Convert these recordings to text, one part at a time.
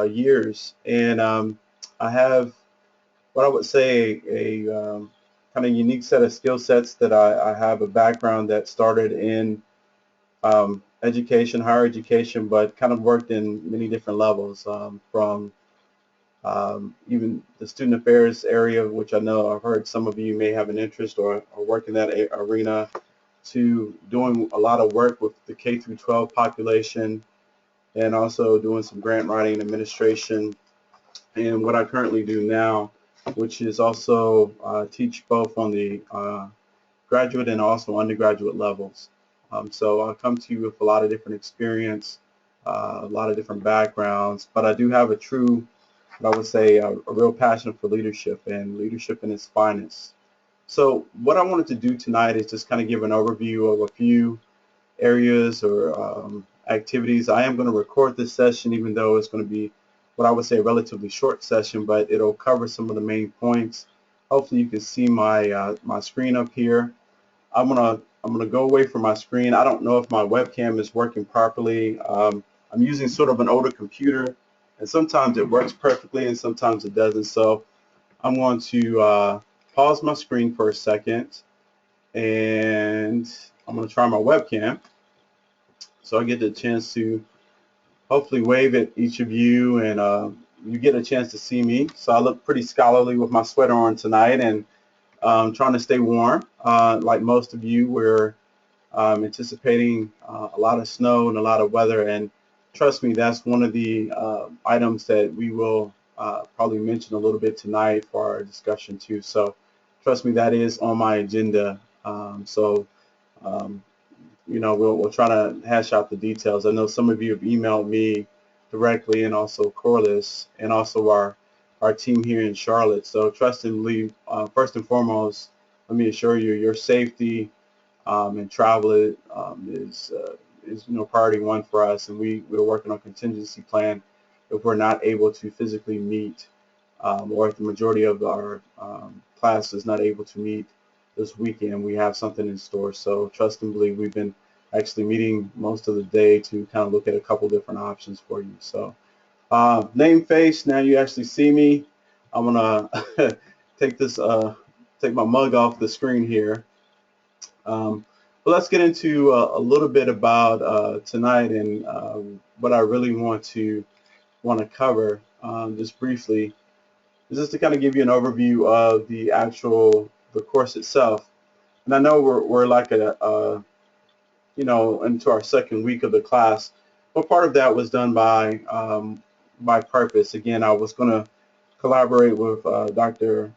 years, and I have what I would say a kind of unique set of skill sets that I have a background that started in education, higher education, but kind of worked in many different levels, from even the student affairs area, which I know I've heard some of you may have an interest or work in that arena, to doing a lot of work with the K through 12 population, and also doing some grant writing and administration, and what I currently do now, which is also teach both on the graduate and also undergraduate levels. So I come to you with a lot of different experience, a lot of different backgrounds, but I do have a true, what I would say, a real passion for leadership and leadership in its finest. So what I wanted to do tonight is just kind of give an overview of a few areas or activities. I am going to record this session, even though it's going to be what I would say a relatively short session, but it'll cover some of the main points. Hopefully you can see my screen up here. I'm gonna go away from my screen. I don't know if my webcam is working properly. I'm using sort of an older computer, and sometimes it works perfectly and sometimes it doesn't. So I'm going to pause my screen for a second, and I'm going to try my webcam so I get the chance to hopefully wave at each of you, and you get a chance to see me. So I look pretty scholarly with my sweater on tonight, and trying to stay warm. Like most of you, we're anticipating a lot of snow and a lot of weather, and trust me, that's one of the items that we will probably mention a little bit tonight for our discussion too. So trust me, that is on my agenda. Um, we'll try to hash out the details. I know some of you have emailed me directly, and also Corliss, and also our team here in Charlotte. So trust and believe. First and foremost, let me assure you, your safety and travel is priority one for us, and we're working on a contingency plan if we're not able to physically meet, or if the majority of our class is not able to meet this weekend. We have something in store. So trust and believe, we've been actually meeting most of the day to kind of look at a couple different options for you. So name, face, now you actually see me. I'm gonna take this take my mug off the screen here. But let's get into a little bit about tonight, and what I really want to cover just briefly is just to kind of give you an overview of the course itself. And I know we're like into our second week of the class, but part of that was done by purpose. Again, I was going to collaborate with Dr.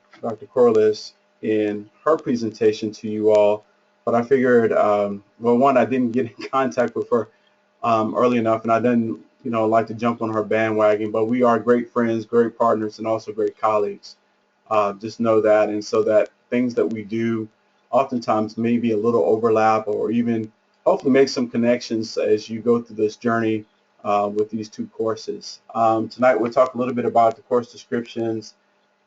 Corliss in her presentation to you all, but I figured, well, one, I didn't get in contact with her early enough, and I didn't, like to jump on her bandwagon. But we are great friends, great partners, and also great colleagues. Just know that, and so that things that we do oftentimes may be a little overlap, or even hopefully make some connections as you go through this journey with these two courses. Tonight we'll talk a little bit about the course descriptions,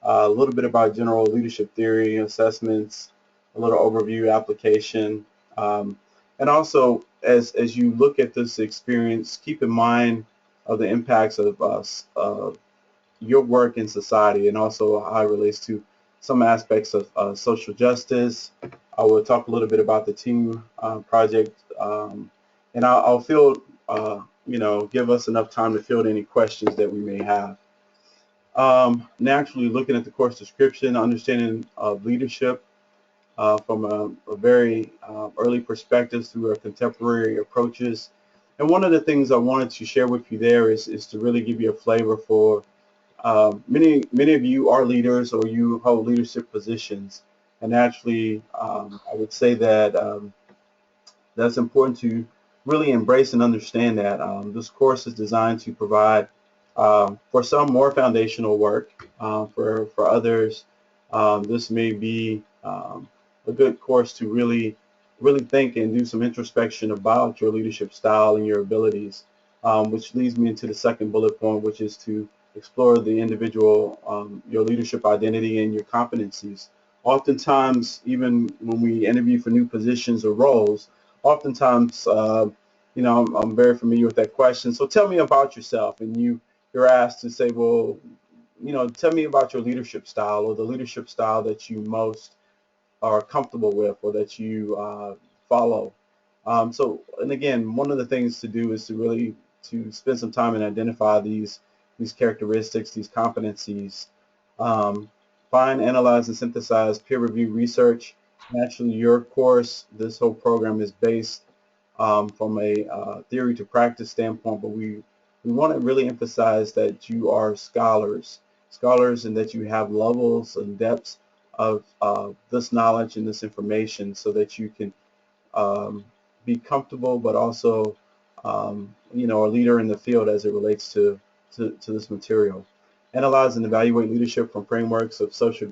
a little bit about general leadership theory, assessments, a little overview application, and also as you look at this experience, keep in mind of the impacts of your work in society, and also how it relates to some aspects of social justice. I will talk a little bit about the team project, and I'll field, give us enough time to field any questions that we may have. Naturally, looking at the course description, understanding of leadership from a very early perspective through our contemporary approaches. And one of the things I wanted to share with you there is to really give you a flavor for many of you are leaders, or you hold leadership positions, and actually I would say that that's important to really embrace and understand that. This course is designed to provide for some more foundational work. For others, this may be a good course to really think and do some introspection about your leadership style and your abilities, which leads me into the second bullet point, which is to explore the individual, your leadership identity and your competencies. Oftentimes, even when we interview for new positions or roles, oftentimes, I'm very familiar with that question. So tell me about yourself, and you you're asked to say, well, tell me about your leadership style, or the leadership style that you most are comfortable with, or that you follow. And again, one of the things to do is to really to spend some time and identify these characteristics, these competencies. Um, Find, analyze, and synthesize peer review research. Naturally, your course, this whole program is based from a theory to practice standpoint, but we want to really emphasize that you are scholars, and that you have levels and depths of this knowledge and this information, so that you can um, be comfortable, but also a leader in the field as it relates to this material. Analyze and evaluate leadership from frameworks of social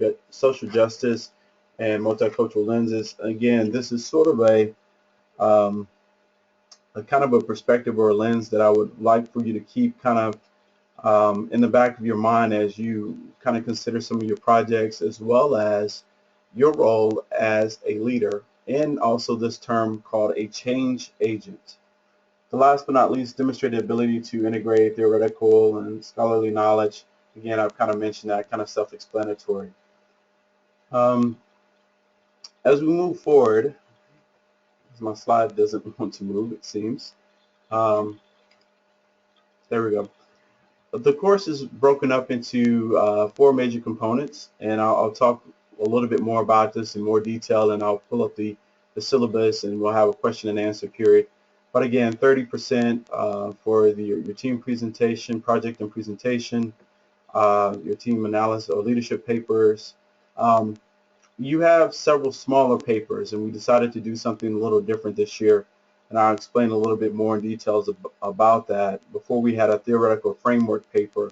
justice and multicultural lenses. Again, this is sort of um, a kind of a perspective or a lens that I would like for you to keep kind of in the back of your mind as you kind of consider some of your projects, as well as your role as a leader, and also this term called a change agent. The last but not least, demonstrate the ability to integrate theoretical and scholarly knowledge. Again, I've kind of mentioned that, kind of self-explanatory. Um, as we move forward, my slide doesn't want to move, it seems. Um, there we go. The course is broken up into four major components, and I'll talk a little bit more about this in more detail, and I'll pull up the syllabus, and we'll have a question and answer period. But again, 30% for your team presentation, project and presentation, your team analysis or leadership papers. Um, you have several smaller papers, and we decided to do something a little different this year, and I'll explain a little bit more in details about that. Before, we had a theoretical framework paper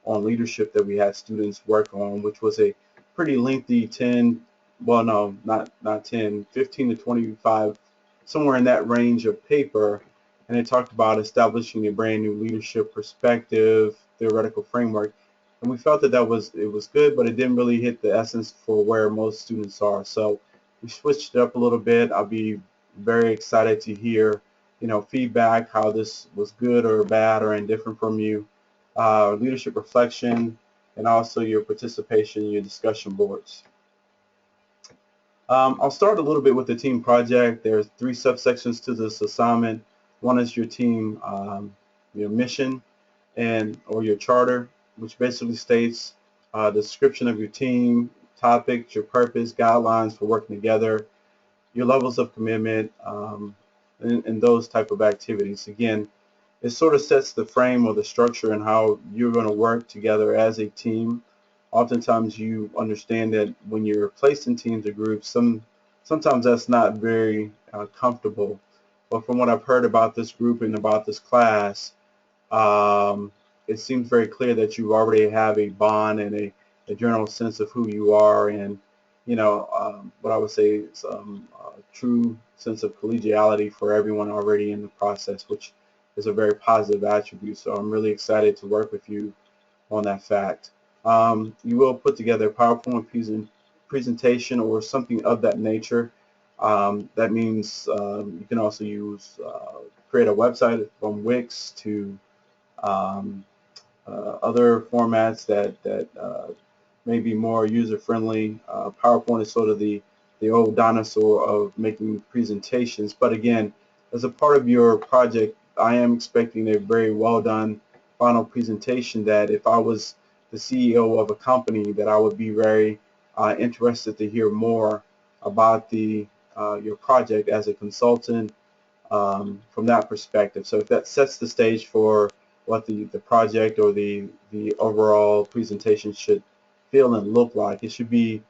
on leadership that we had students work on, which was a pretty lengthy 10, well, no, not 10, 15 to 25, somewhere in that range of paper, and it talked about establishing a brand new leadership perspective, theoretical framework, and we felt that it was good, but it didn't really hit the essence for where most students are. So we switched it up a little bit. I'll be very excited to hear, feedback, how this was good or bad or indifferent from you. Leadership reflection, and also your participation in your discussion boards. I'll start a little bit with the team project. There's three subsections to this assignment. One is your team, your mission, or your charter, which basically states the description of your team, topics, your purpose, guidelines for working together, your levels of commitment, and those type of activities. Again, it sort of sets the frame or the structure and how you're going to work together as a team. Oftentimes you understand that when you're placed in teams or groups, sometimes that's not very comfortable. But from what I've heard about this group and about this class, um, it seems very clear that you already have a bond and a general sense of who you are, and what I would say is true sense of collegiality for everyone already in the process, which is a very positive attribute. So I'm really excited to work with you on that fact. You will put together a PowerPoint presentation or something of that nature. That means you can also create a website from Wix to um, other formats that may be more user-friendly. PowerPoint is sort of the old dinosaur of making presentations. But again, as a part of your project, I am expecting a very well done final presentation that if I was the CEO of a company, that I would be very interested to hear more about your project as a consultant, from that perspective. So if that sets the stage for what the project or the overall presentation should feel and look like, it should be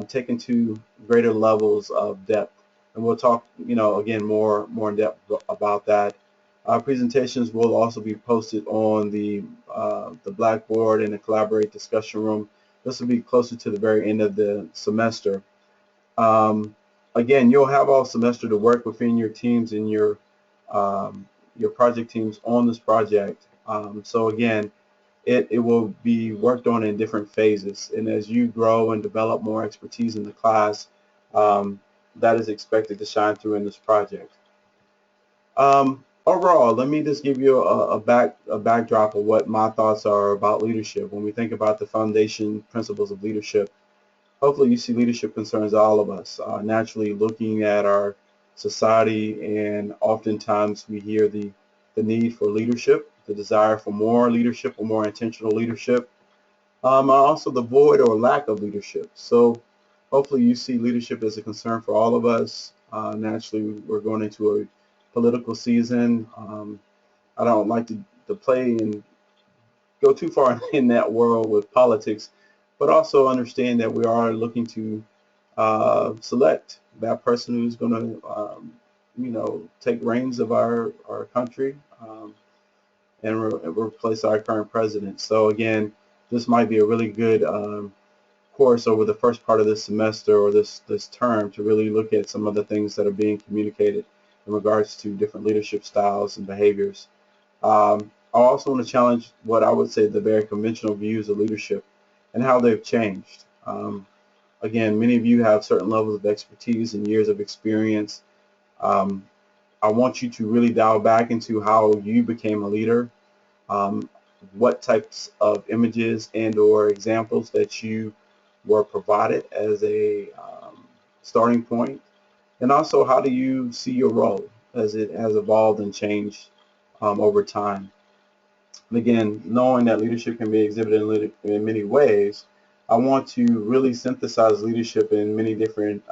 taken to greater levels of depth. And we'll talk, again, more in depth about that. Presentations will also be posted on the Blackboard and the Collaborate discussion room. This will be closer to the very end of the semester. Um, Again, you'll have all semester to work within your teams and your project teams on this project. So again, it will be worked on in different phases, and as you grow and develop more expertise in the class, that is expected to shine through in this project. Overall, let me just give you a backdrop of what my thoughts are about leadership. When we think about the foundation principles of leadership, hopefully you see leadership concerns all of us. Naturally, looking at our society, and oftentimes we hear the need for leadership, the desire for more leadership or more intentional leadership, and also the void or lack of leadership. So hopefully you see leadership as a concern for all of us. Naturally, we're going into a political season. I don't like to play and go too far in that world with politics, but also understand that we are looking to select that person who's going to, take reins of our country, and replace our current president. So again, this might be a really good course over the first part of this semester or this term to really look at some of the things that are being communicated in regards to different leadership styles and behaviors. I also want to challenge what I would say the very conventional views of leadership and how they've changed. Again, many of you have certain levels of expertise and years of experience. Um, I want you to really dial back into how you became a leader, um, what types of images and or examples that you were provided as a starting point, and also how do you see your role as it has evolved and changed over time. And again, knowing that leadership can be exhibited in many ways, I want to really synthesize leadership in many different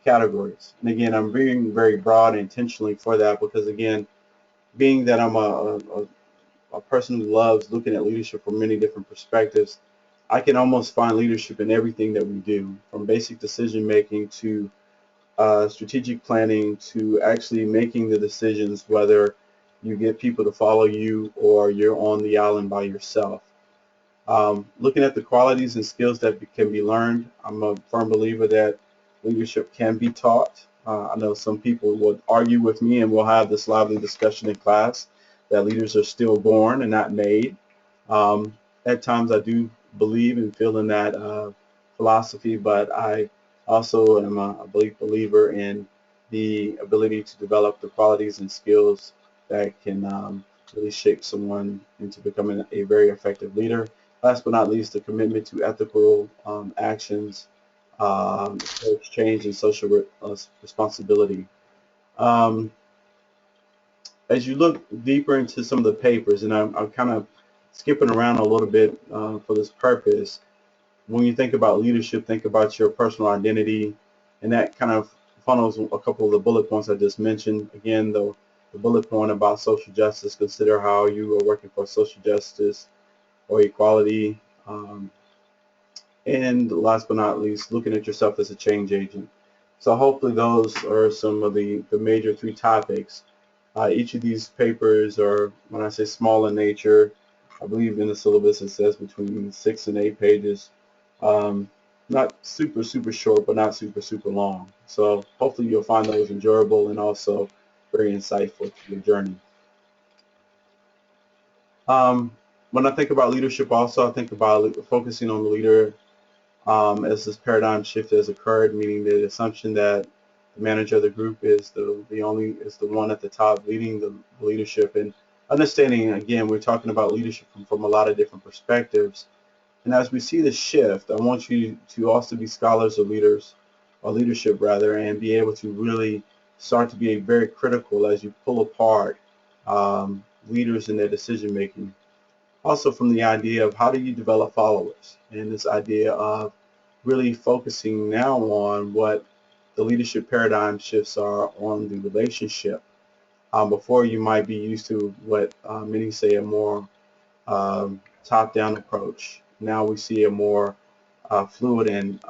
categories. And again, I'm being very broad intentionally for that because, again, being that I'm a person who loves looking at leadership from many different perspectives, I can almost find leadership in everything that we do, from basic decision making to strategic planning to actually making the decisions whether you get people to follow you or you're on the island by yourself. Looking at the qualities and skills that can be learned, I'm a firm believer that leadership can be taught. I know some people would argue with me, and we'll have this lively discussion in class, that leaders are still born and not made. Um, at times I do believe and feel in that philosophy, but I also am a big believer in the ability to develop the qualities and skills that can really shape someone into becoming a very effective leader. Last but not least, the commitment to ethical actions, change, and social responsibility. Um, as you look deeper into some of the papers, and I'm kind of skipping around a little bit for this purpose, when you think about leadership, think about your personal identity, and that kind of funnels a couple of the bullet points I just mentioned. Again, the bullet point about social justice, consider how you are working for social justice or equality. And last but not least, looking at yourself as a change agent. So hopefully those are some of the major three topics. Each of these papers are, when I say small in nature, I believe in the syllabus it says between 6 and 8 pages. Not super, super short, but not super, super long. So hopefully you'll find those enjoyable and also very insightful to your journey. Um, when I think about leadership also, I think about focusing on the leader as this paradigm shift has occurred, meaning the assumption that the manager of the group is the one at the top leading the leadership, and understanding, again, we're talking about leadership from a lot of different perspectives. And as we see the shift, I want you to also be scholars of leaders, or leadership rather, and be able to really start to be very critical as you pull apart leaders in their decision making. Also from the idea of how do you develop followers, and this idea of really focusing now on what the leadership paradigm shifts are on the relationship. Before you might be used to what many say a more top-down approach. Now we see a more fluid and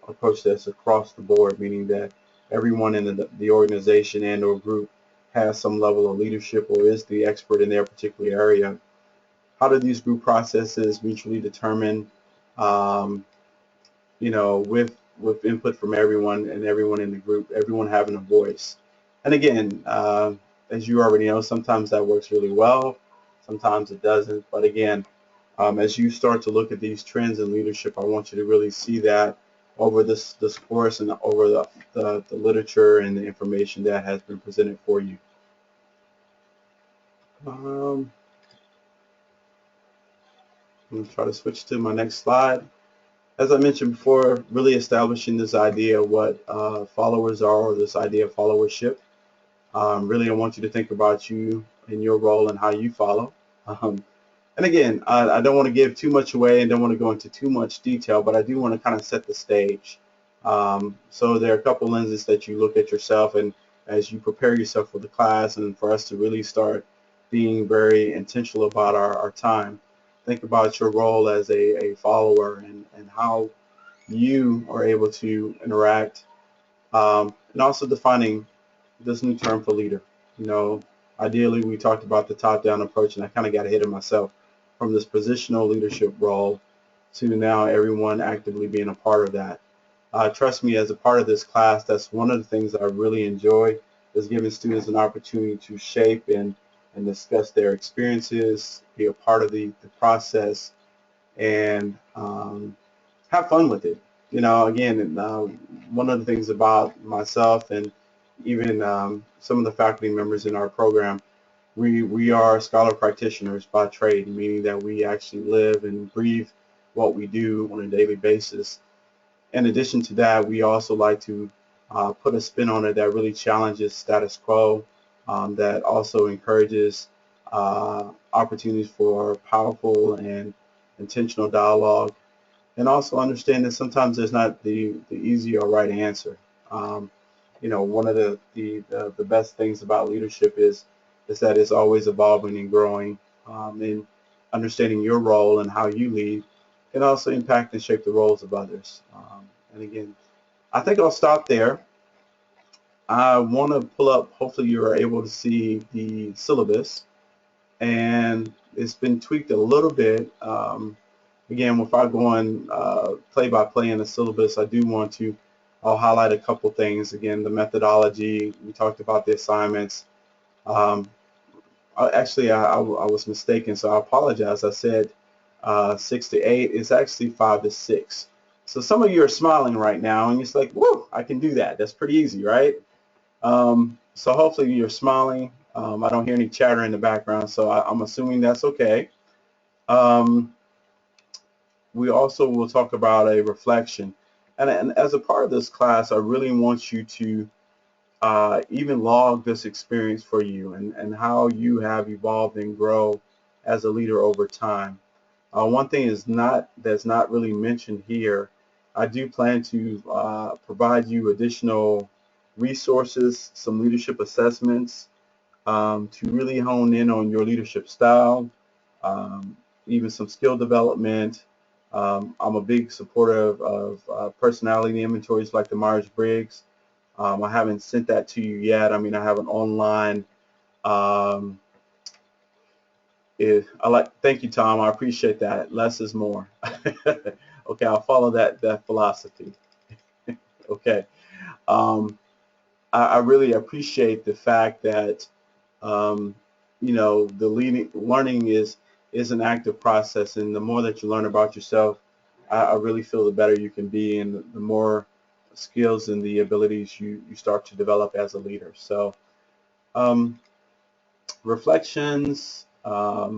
approach that's across the board, meaning that everyone in the organization and or group has some level of leadership or is the expert in their particular area. How do these group processes mutually determine, um, with input from everyone and everyone in the group, everyone having a voice? And again, as you already know, sometimes that works really well, sometimes it doesn't. But again, as you start to look at these trends in leadership, I want you to really see that over this course and over the literature and the information that has been presented for you. I'm going to try to switch to my next slide. As I mentioned before, really establishing this idea of what followers are, or this idea of followership. Really, I want you to think about you and your role and how you follow. Um, and again, I don't want to give too much away and don't want to go into too much detail, but I do want to kind of set the stage. So there are a couple lenses that you look at yourself, and as you prepare yourself for the class, and for us to really start being very intentional about our time, think about your role as a follower, and how you are able to interact, and also defining this new term for leader. You know, ideally we talked about the top-down approach, and I kind of got ahead of myself from this positional leadership role to now everyone actively being a part of that. Trust me, as a part of this class, that's one of the things that I really enjoy, is giving students an opportunity to shape and discuss their experiences, be a part of the process, and have fun with it. You know, again, one of the things about myself and even some of the faculty members in our program, we are scholar practitioners by trade, meaning that we actually live and breathe what we do on a daily basis. In addition to that, we also like to put a spin on it that really challenges status quo, that also encourages opportunities for powerful and intentional dialogue, and also understand that sometimes there's not the easy or right answer. Um, you know, one of the best things about leadership is that it's always evolving and growing, and understanding your role and how you lead can also impact and shape the roles of others. And again, I think I'll stop there. I want to pull up, hopefully you are able to see the syllabus, and it's been tweaked a little bit. Again, without going play by play in the syllabus, I do want to, I'll highlight a couple things. Again, the methodology, we talked about the assignments. Um, Actually, I was mistaken, so I apologize. I said 6 to 8. It's actually 5 to 6. So some of you are smiling right now, and it's like, whoa, I can do that. That's pretty easy, right? So hopefully you're smiling. I don't hear any chatter in the background, so I'm assuming that's okay. Um, we also will talk about a reflection. And as a part of this class, I really want you to even log this experience for you, and how you have evolved and grow as a leader over time. One thing that's not really mentioned here, I do plan to provide you additional resources, some leadership assessments, to really hone in on your leadership style, um, even some skill development. I'm a big supporter of personality inventories like the Myers-Briggs. I haven't sent that to you yet. I mean, I have an online. Um, Thank you, Tom. I appreciate that. Less is more. Okay, I'll follow that philosophy. Okay. Um, I really appreciate the fact that um, you know, learning is an active process, and the more that you learn about yourself, I really feel the better you can be, and the more skills and the abilities you start to develop as a leader. So um, reflections, a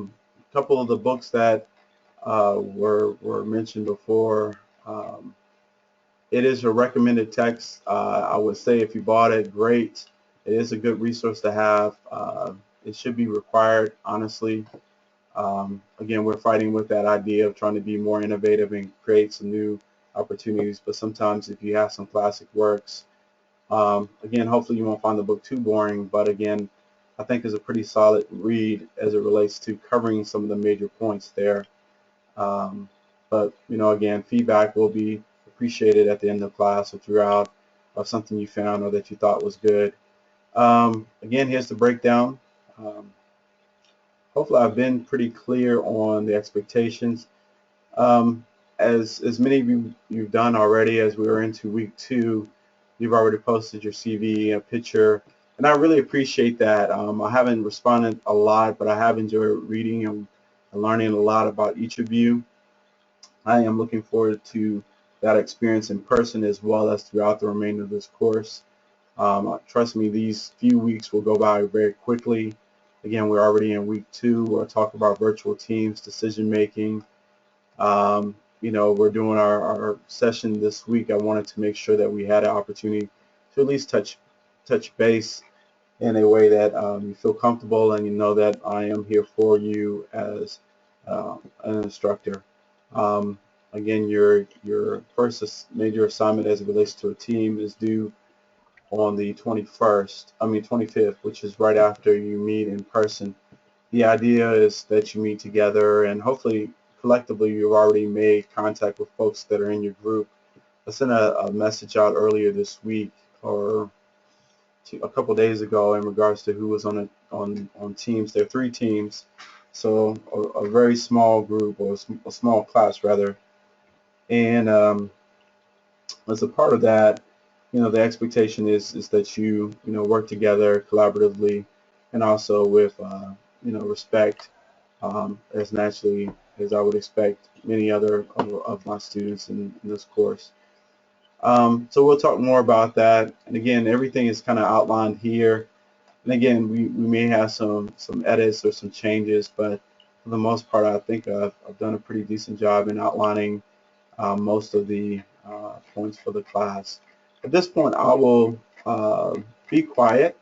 couple of the books that were mentioned before. Um, it is a recommended text. I would say if you bought it, great. It is a good resource to have. It should be required, honestly. Again, we're fighting with that idea of trying to be more innovative and create some new opportunities. But sometimes if you have some classic works, again, hopefully you won't find the book too boring. But again, I think it's a pretty solid read as it relates to covering some of the major points there. Um, but, you know, again, feedback will be appreciated at the end of class or throughout, of something you found or that you thought was good. Again, here's the breakdown. Um, Hopefully I've been pretty clear on the expectations. Um, as many of you've done already, as we were into week 2, you've already posted your CV, a picture, and I really appreciate that. I haven't responded a lot, but I have enjoyed reading and learning a lot about each of you. I am looking forward to that experience in person as well as throughout the remainder of this course. Trust me, these few weeks will go by very quickly. Again, we're already in week 2. We'll talk about virtual teams, decision making. We're doing our session this week. I wanted to make sure that we had an opportunity to at least touch base in a way that you feel comfortable and you know that I am here for you as an instructor. Again, your first major assignment as it relates to a team is due on the 25th, which is right after you meet in person. The idea is that you meet together and hopefully collectively you've already made contact with folks that are in your group. I sent a message out earlier this week or a couple days ago in regards to who was on teams. There are 3 teams, so a very small group, or a small class rather. And as a part of that, the expectation is that you work together collaboratively, and also with respect, as naturally as I would expect many other of my students in this course. So we'll talk more about that. And again, everything is kind of outlined here. And again, we may have some edits or some changes, but for the most part, I think I've done a pretty decent job in outlining most of the points for the class. At this point, I will be quiet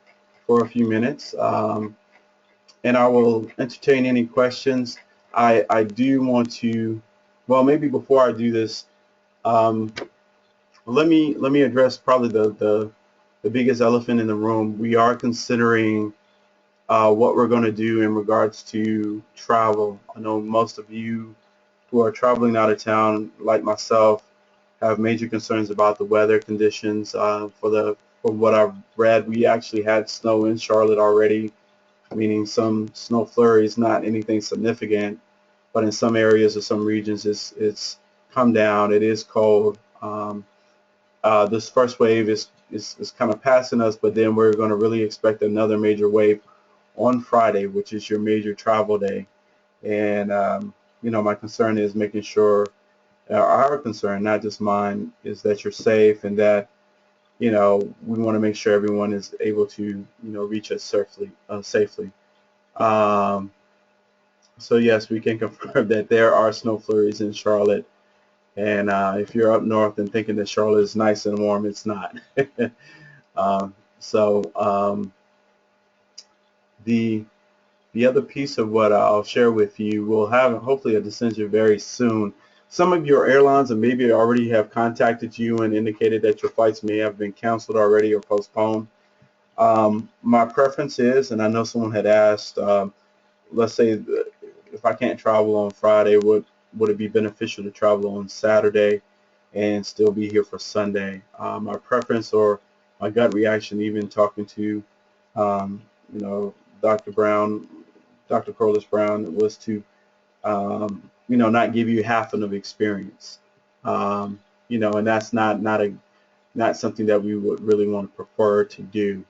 for a few minutes, and I will entertain any questions. I do want to, well, maybe before I do this, let me address probably the biggest elephant in the room. We are considering what we're going to do in regards to travel. I know most of you who are traveling out of town, like myself, have major concerns about the weather conditions. From what I've read, we actually had snow in Charlotte already, meaning some snow flurries, not anything significant, but in some areas or some regions, it's come down. It is cold. This first wave is kind of passing us, but then we're going to really expect another major wave on Friday, which is your major travel day. And my concern is making sure, our concern, not just mine, is that you're safe and that we want to make sure everyone is able to reach us safely. So yes, we can confirm that there are snow flurries in Charlotte. And if you're up north and thinking that Charlotte is nice and warm, it's not. The other piece of what I'll share with you, we'll have hopefully a decision very soon. Some of your airlines and maybe already have contacted you and indicated that your flights may have been canceled already or postponed. My preference is, and I know someone had asked, let's say if I can't travel on Friday, would it be beneficial to travel on Saturday and still be here for Sunday? My preference, or my gut reaction, even talking to Dr. Brown, Dr. Corliss Brown, was to not give you half of the experience. And that's not something that we would really want to prefer to do.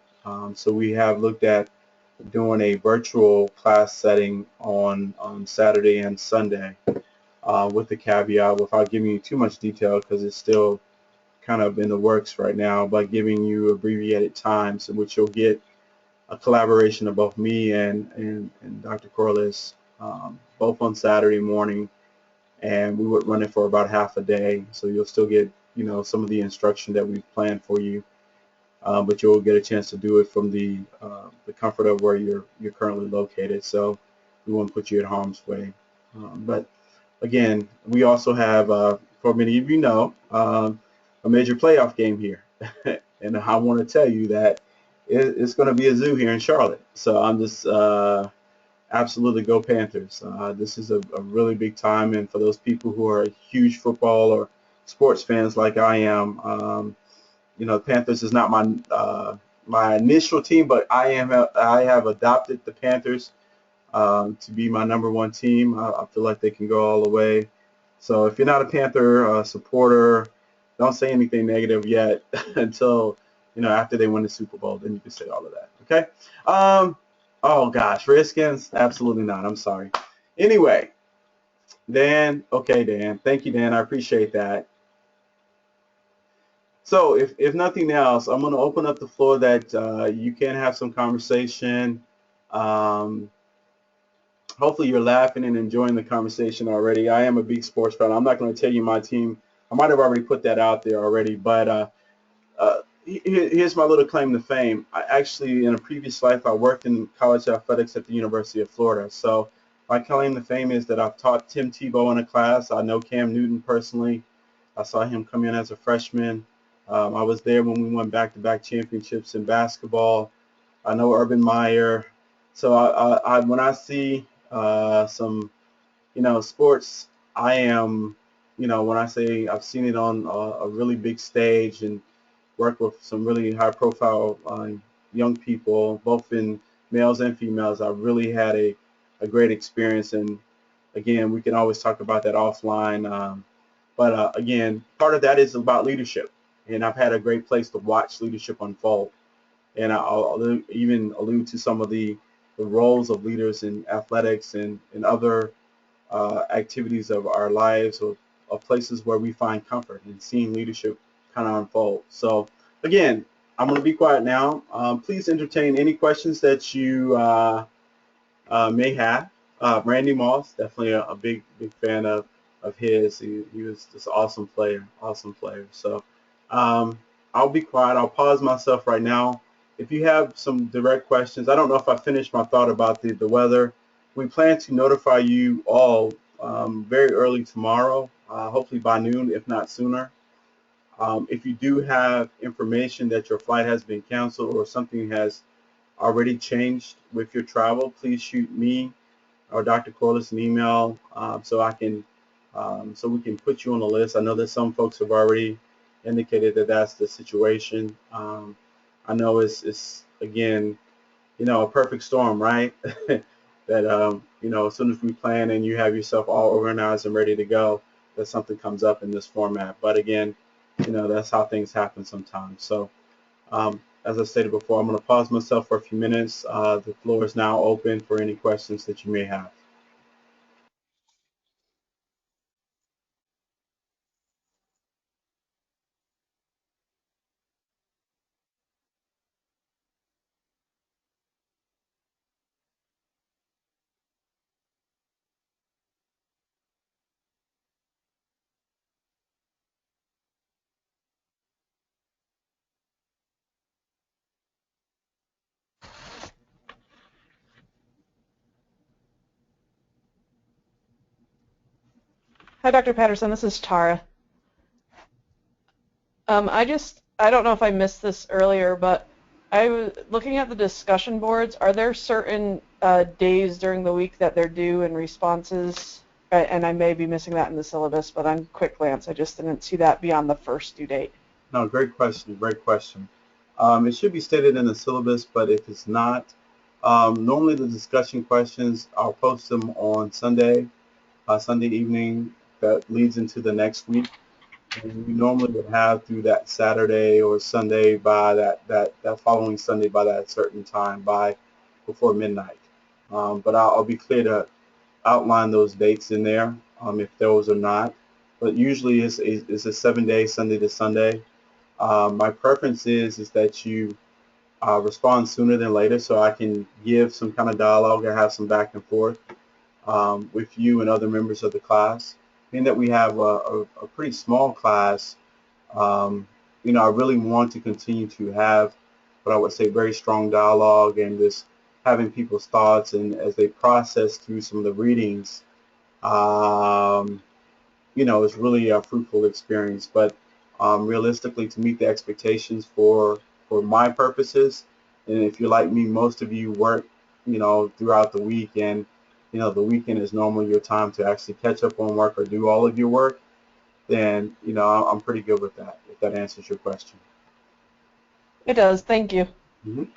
So we have looked at doing a virtual class setting on Saturday and Sunday, with the caveat, without giving you too much detail because it's still kind of in the works right now, but giving you abbreviated times in which you'll get a collaboration of both me and Dr. Corliss, both on Saturday morning, and we would run it for about half a day. So you'll still get some of the instruction that we've planned for you, but you'll get a chance to do it from the comfort of where you're currently located. So we won't put you at harm's way. But again, we also have, for many of you know, a major playoff game here, and I want to tell you that it's going to be a zoo here in Charlotte. So I'm just absolutely go Panthers. This is a really big time, and for those people who are huge football or sports fans like I am, Panthers is not my initial team, but I have adopted the Panthers to be my #1 team. I feel like they can go all the way. So if you're not a Panther supporter, don't say anything negative yet until after they win the Super Bowl. Then you can say all of that. Okay. Oh gosh, Redskins? Absolutely not. I'm sorry. Anyway, Dan. Okay, Dan. Thank you, Dan. I appreciate that. So if nothing else, I'm going to open up the floor that you can have some conversation. Um, Hopefully you're laughing and enjoying the conversation already. I am a big sports fan. I'm not going to tell you my team. I might have already put that out there already, but here's my little claim to fame. I actually, in a previous life, I worked in college athletics at the University of Florida. So my claim to fame is that I've taught Tim Tebow in a class. I know Cam Newton personally. I saw him come in as a freshman. I was there when we won back-to-back championships in basketball. I know Urban Meyer. So when I see some, sports, I am, when I say I've seen it on a really big stage and work with some really high-profile young people, both in males and females, I really had a great experience. And again, we can always talk about that offline. But again, part of that is about leadership. And I've had a great place to watch leadership unfold. And I'll even allude to some of the roles of leaders in athletics and in other activities of our lives, or places where we find comfort in seeing leadership kind of unfold. So again, I'm going to be quiet now. Please entertain any questions that you may have. Randy Moss, definitely a big fan of his. He was just an awesome player, awesome player. So I'll be quiet. I'll pause myself right now. If you have some direct questions, I don't know if I finished my thought about the weather. We plan to notify you all very early tomorrow, hopefully by noon, if not sooner. If you do have information that your flight has been canceled or something has already changed with your travel, please shoot me or Dr. Corliss an email so we can put you on the list. I know that some folks have already indicated that that's the situation. I know it's again, a perfect storm, right? That as soon as we plan and you have yourself all organized and ready to go, that something comes up in this format. But again, that's how things happen sometimes. So as I stated before, I'm going to pause myself for a few minutes. The floor is now open for any questions that you may have. Hi, Dr. Patterson. This is Tara. I don't know if I missed this earlier, but I was looking at the discussion boards. Are there certain days during the week that they're due and responses? And I may be missing that in the syllabus, but on quick glance, I just didn't see that beyond the first due date. No, great question. Great question. It should be stated in the syllabus, but if it's not, normally the discussion questions, I'll post them on Sunday, Sunday evening. That leads into the next week. And we normally would have through that Saturday or Sunday by that following Sunday by that certain time by before midnight. But I'll be clear to outline those dates in there if those are not. But usually it's a 7 day Sunday to Sunday. My preference is that you respond sooner than later so I can give some kind of dialogue or have some back and forth with you and other members of the class. Being that we have a pretty small class, I really want to continue to have what I would say very strong dialogue and just having people's thoughts and as they process through some of the readings, um, it's really a fruitful experience. But realistically, to meet the expectations for my purposes, and if you're like me, most of you work, throughout the week, and the weekend is normally your time to actually catch up on work or do all of your work. Then I'm pretty good with that. If that answers your question. It does. Thank you. Mhm.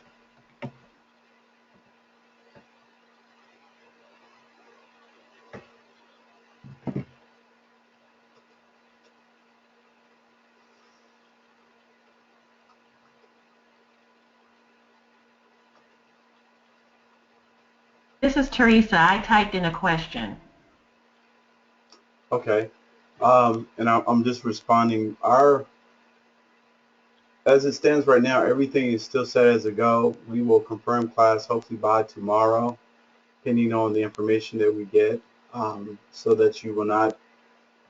This is Teresa. I typed in a question. Okay. And I'm just responding. as it stands right now, everything is still set as a go. We will confirm class hopefully by tomorrow, depending on the information that we get, so that you will not,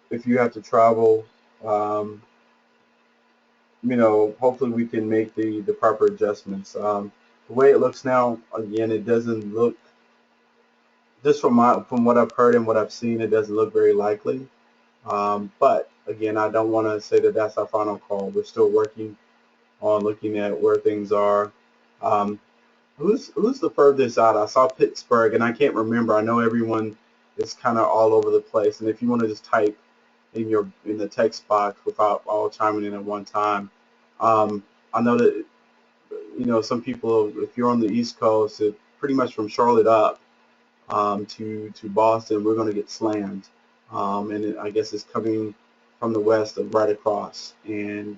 if you have to travel, um, hopefully we can make the proper adjustments. The way it looks now, again, it doesn't look, just from what I've heard and what I've seen, it doesn't look very likely. But again, I don't want to say that that's our final call. We're still working on looking at where things are. Um, who's the furthest out? I saw Pittsburgh, and I can't remember. I know everyone is kind of all over the place. And if you want to just type in the text box without all chiming in at one time, um, I know that some people, if you're on the East Coast, pretty much from Charlotte up to Boston, we're going to get slammed. I guess it's coming from the west of right across. And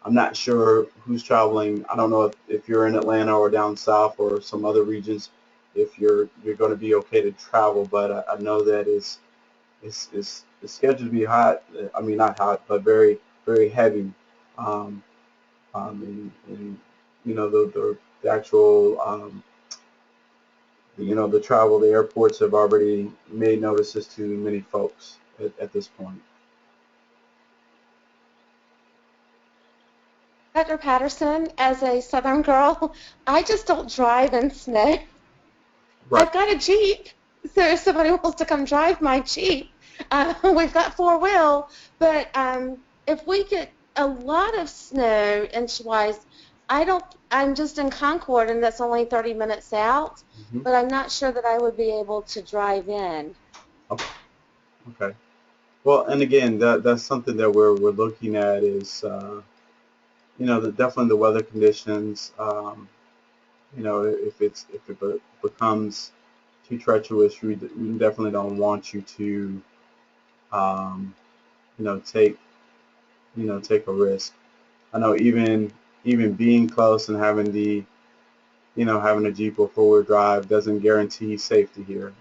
I'm not sure who's traveling. I don't know if you're in Atlanta or down south or some other regions, if you're going to be okay to travel. But I know that it's scheduled to be hot. I mean, not hot, but very, very heavy. Um, and the actual the travel, the airports have already made notices to many folks at this point. Dr. Patterson, as a Southern girl, I just don't drive in snow. Right. I've got a Jeep, so if somebody wants to come drive my Jeep, we've got four-wheel, but if we get a lot of snow inch-wise, I'm just in Concord, and that's only 30 minutes out, Mm-hmm. but I'm not sure that I would be able to drive in. Okay. Well, and again, that's something that we're looking at is definitely the weather conditions. If it becomes too treacherous, we definitely don't want you to um, take take a risk. I know even being close and having having a Jeep or four-wheel drive doesn't guarantee safety here.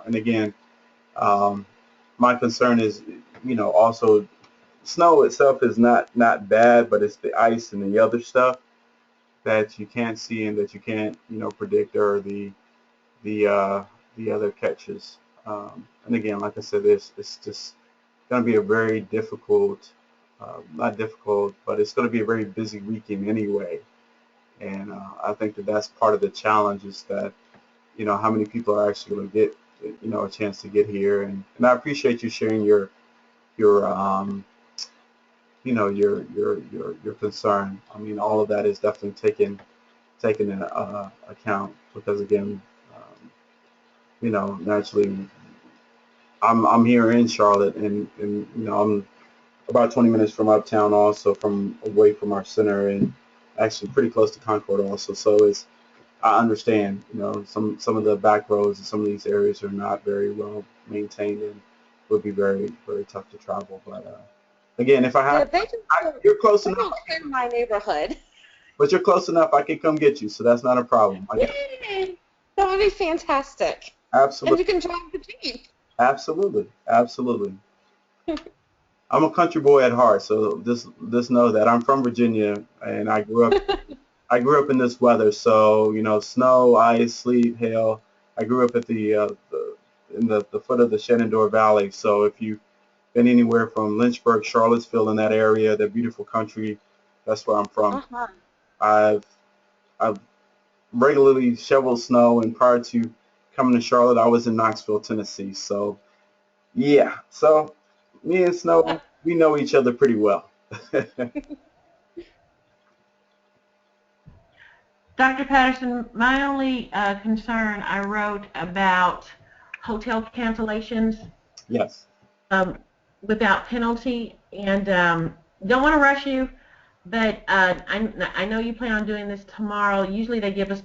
And again, um, my concern is also snow itself is not bad, but it's the ice and the other stuff that you can't see and that you can't predict, or the uh, the other catches. And again, like I said, it's just going to be a very difficult, not difficult, but it's going to be a very busy weekend anyway. And I think that that's part of the challenge, is that how many people are actually going to get a chance to get here. And I appreciate you sharing your your concern. I mean, all of that is definitely taken into account, because again, naturally, I'm here in Charlotte, and I'm about 20 minutes from uptown, also from away from our center, and actually pretty close to Concord also. So I understand, some of the back roads and some of these areas are not very well maintained and would be very, very tough to travel. But again, if I Yeah, have, you're close they enough. don't clear my neighborhood. But you're close enough, I can come get you, so that's not a problem. Yay! That would be fantastic. And Absolutely, you can drive the Jeep. absolutely, absolutely. I'm a country boy at heart, so just know that I'm from Virginia, and I grew up in this weather. So snow, ice, sleet, hail. I grew up at in the foot of the Shenandoah Valley. So if you've been anywhere from Lynchburg, Charlottesville, in that area, that beautiful country, that's where I'm from. Uh-huh. I've I've regularly shoveled snow, and prior to coming to Charlotte, I was in Knoxville, Tennessee. So yeah, so me and snow, we know each other pretty well. Dr. Patterson, my only concern, I wrote about hotel cancellations Yes. um, without penalty, and don't want to rush you, but I know you plan on doing this tomorrow. Usually they give us